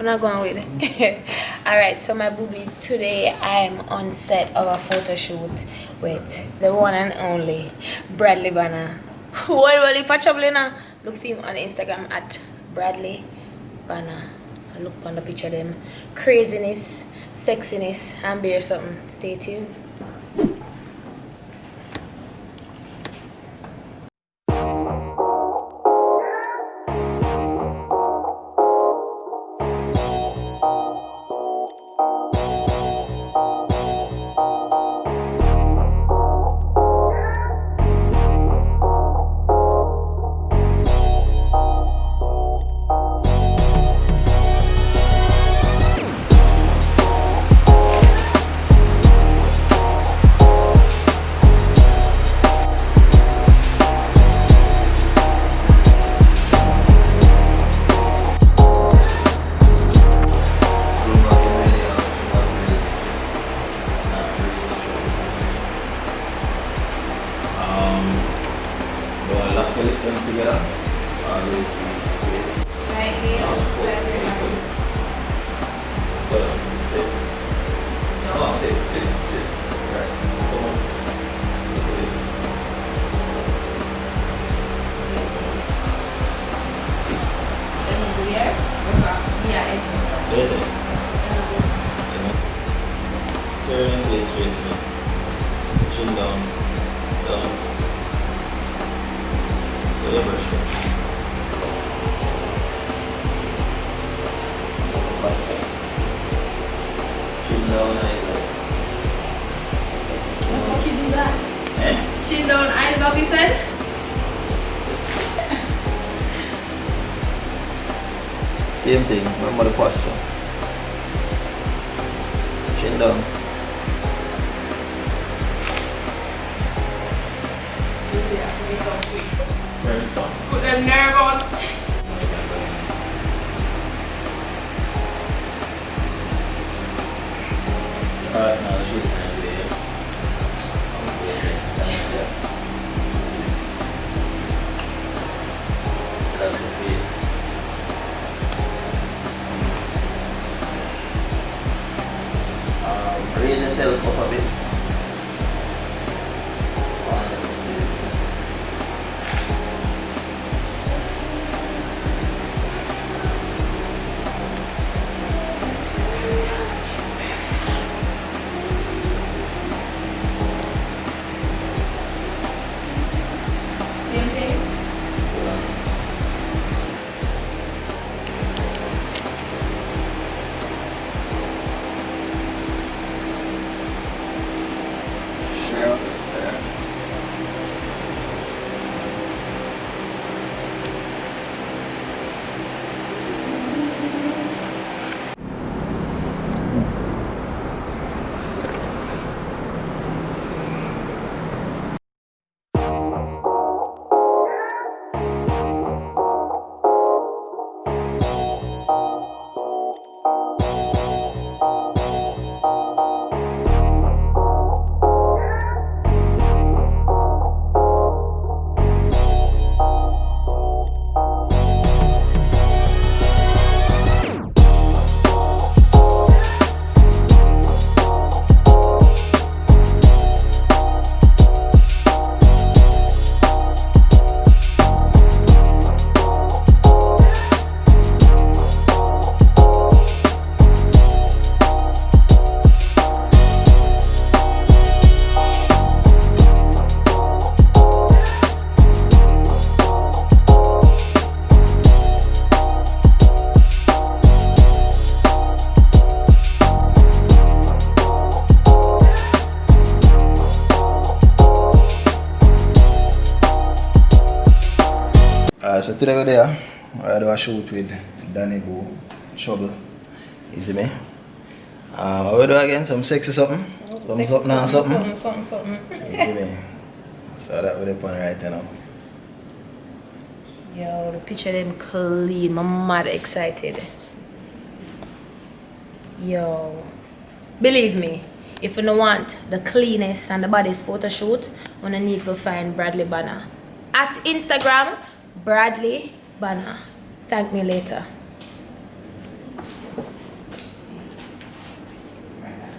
We're not going with it. Alright, so my boobies, today I'm on set of a photo shoot with the one and only Bradley Banner. Well, if I trouble now, look for him on Instagram at Bradley Banner. Look on the picture of them. Craziness, sexiness, and beer something. Stay tuned. Turn your face straight to me. Chin down, down. So your brush up. Perfect. Chin down, eyes up. How can you do that? Eh? Chin down, eyes up, you said? Same thing, remember the posture. Chin down. Very fun. Put them nervous. Alright, now shoot and there. That's the face. Raise yourself up a bit. So today we're there, I do a shoot with Daniboo, Trouble, you see me? What we do again? Some sexy something? Some something and something? Something. You see me? So that we're the point right now. Yo, the picture them clean, I'm mad excited. Yo, believe me, if you don't want the cleanest and the baddest photo shoot, you need to find Bradley Banner. At Instagram, Bradley Banner. Thank me later.